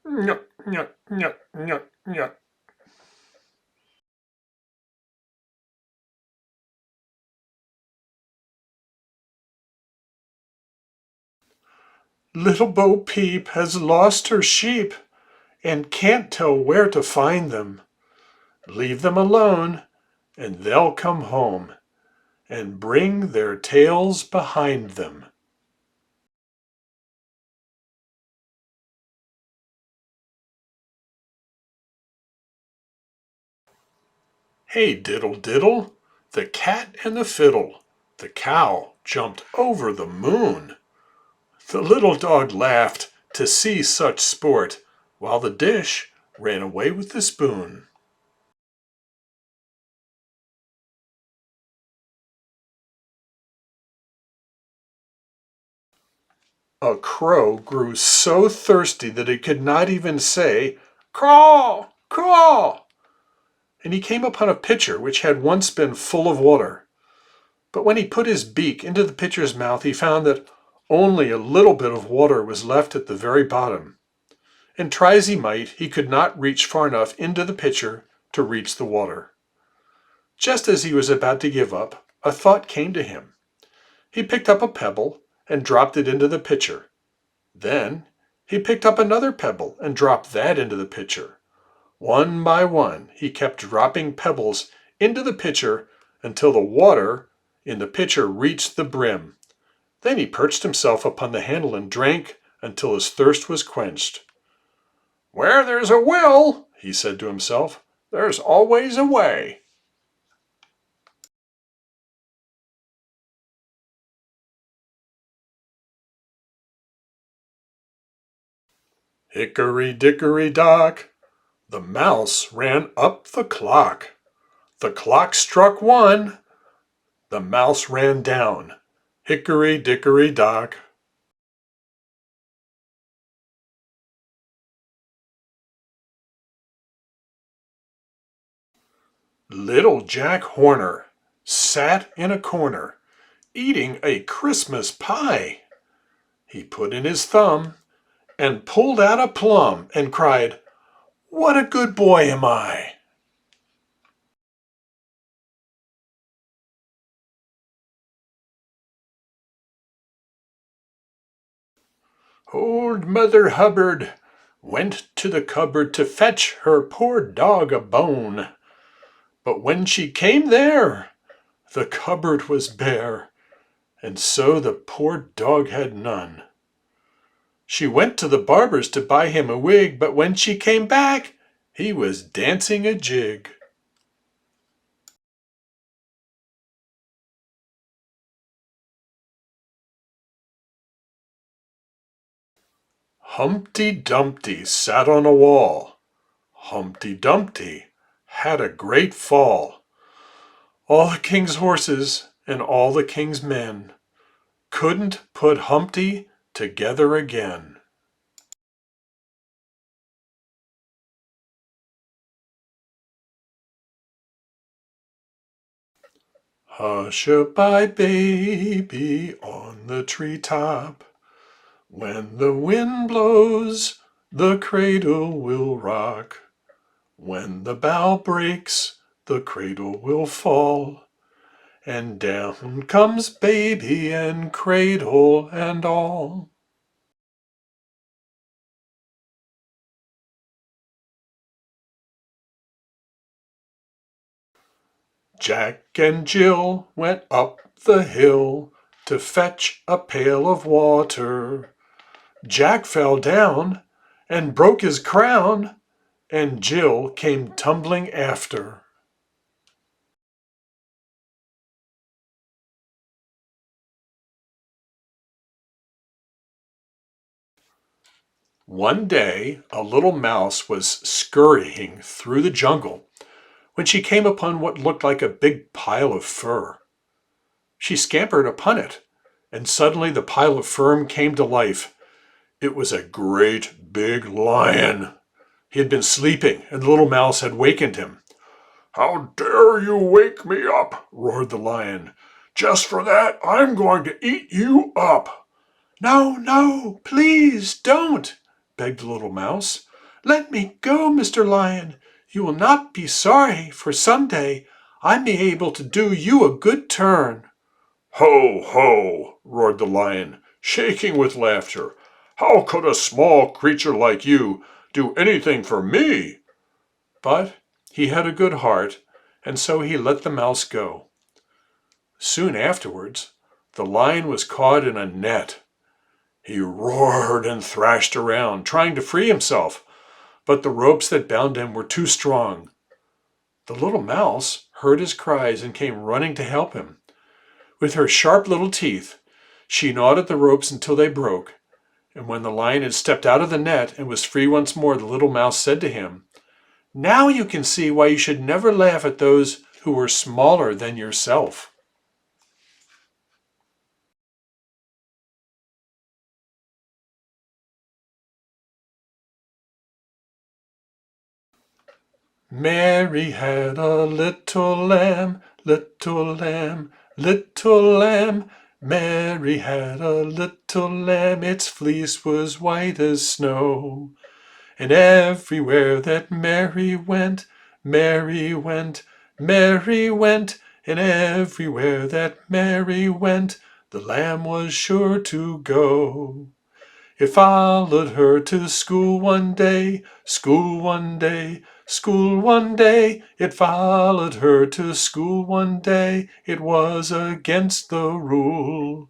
Nyuk, nyuk, nyuk, nyuk, nyuk. Little Bo Peep has lost her sheep and can't tell where to find them. Leave them alone, and they'll come home and bring their tails behind them. Hey, diddle diddle, the cat and the fiddle, the cow jumped over the moon. The little dog laughed to see such sport, while the dish ran away with the spoon. A crow grew so thirsty that it could not even say, "Caw, caw," and he came upon a pitcher which had once been full of water. But when he put his beak into the pitcher's mouth, he found that only a little bit of water was left at the very bottom. And try as he might, he could not reach far enough into the pitcher to reach the water. Just as he was about to give up, a thought came to him. He picked up a pebble and dropped it into the pitcher. Then he picked up another pebble and dropped that into the pitcher. One by one, he kept dropping pebbles into the pitcher until the water in the pitcher reached the brim. Then he perched himself upon the handle and drank until his thirst was quenched. "Where there's a will," he said to himself, "there's always a way." Hickory dickory dock, the mouse ran up the clock. The clock struck one, the mouse ran down. Hickory dickory dock. Little Jack Horner sat in a corner, eating a Christmas pie. He put in his thumb and pulled out a plum and cried, "What a good boy am I!" Old Mother Hubbard went to the cupboard to fetch her poor dog a bone. But when she came there, the cupboard was bare, and so the poor dog had none. She went to the barber's to buy him a wig, but when she came back, he was dancing a jig. Humpty Dumpty sat on a wall. Humpty Dumpty had a great fall. All the king's horses and all the king's men couldn't put Humpty together again. Hush-a-bye, baby, on the treetop. When the wind blows, the cradle will rock. When the bough breaks, the cradle will fall. And down comes baby and cradle and all. Jack and Jill went up the hill to fetch a pail of water. Jack fell down and broke his crown, and Jill came tumbling after. One day, a little mouse was scurrying through the jungle when she came upon what looked like a big pile of fur. She scampered upon it, and suddenly the pile of fur came to life. It was a great big lion. He had been sleeping, and the little mouse had wakened him. "How dare you wake me up?" roared the lion. "Just for that, I'm going to eat you up." "No, no, please don't," begged the little mouse. Let me go, Mr. Lion. You will not be sorry, for some day I may be able to do you a good turn." "Ho, ho!" roared the Lion, shaking with laughter. "How could a small creature like you do anything for me?" But he had a good heart, and so he let the Mouse go. Soon afterwards, the Lion was caught in a net. He roared and thrashed around, trying to free himself, but the ropes that bound him were too strong. The little Mouse heard his cries and came running to help him. With her sharp little teeth, she gnawed at the ropes until they broke, and when the Lion had stepped out of the net and was free once more, the little Mouse said to him, "Now you can see why you should never laugh at those who were smaller than yourself." Mary had a little lamb, little lamb, little lamb. Mary had a little lamb, its fleece was white as snow. And everywhere that Mary went, Mary went, Mary went, and everywhere that Mary went, the lamb was sure to go. It followed her to school one day, school one day, school one day. It followed her to school one day. It was against the rule,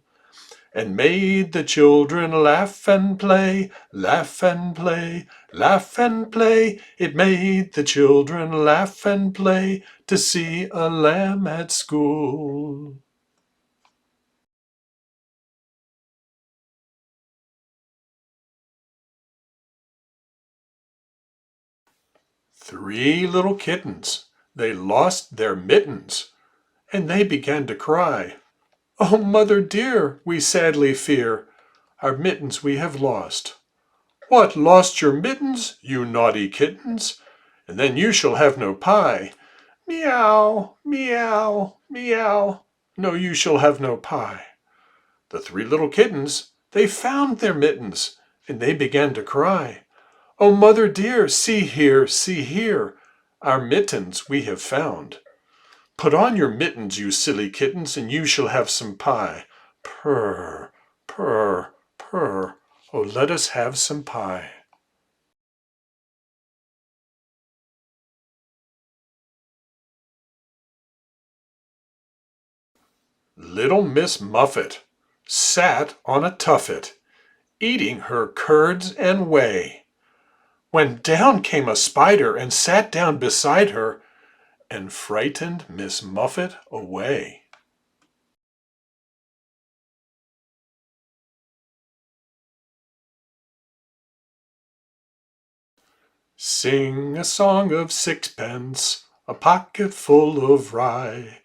and made the children laugh and play, laugh and play, laugh and play. It made the children laugh and play to see a lamb at school. Three little kittens, they lost their mittens, and they began to cry. "Oh, mother dear, we sadly fear, our mittens we have lost." "What, lost your mittens, you naughty kittens? And then you shall have no pie." "Meow, meow, meow. No, you shall have no pie." The three little kittens, they found their mittens, and they began to cry. "Oh, mother dear, see here, see here, our mittens we have found." "Put on your mittens, you silly kittens, and you shall have some pie." Purr, purr, purr. Oh, let us have some pie. Little Miss Muffet sat on a tuffet, eating her curds and whey, when down came a spider and sat down beside her and frightened Miss Muffet away. Sing a song of sixpence, a pocket full of rye,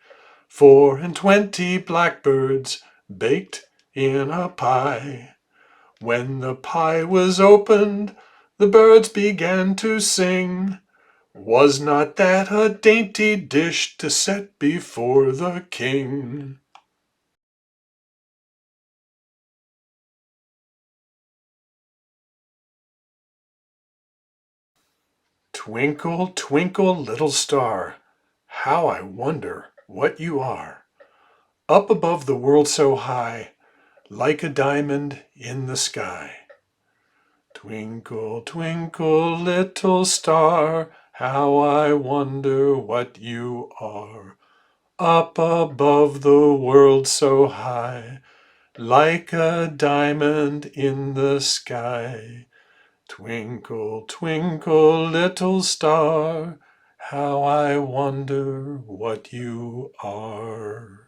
4 and 20 blackbirds baked in a pie. When the pie was opened, the birds began to sing. Was not that a dainty dish to set before the king? Twinkle, twinkle, little star, how I wonder what you are. Up above the world so high, like a diamond in the sky. Twinkle, twinkle, little star, how I wonder what you are. Up above the world so high, like a diamond in the sky. Twinkle, twinkle, little star, how I wonder what you are.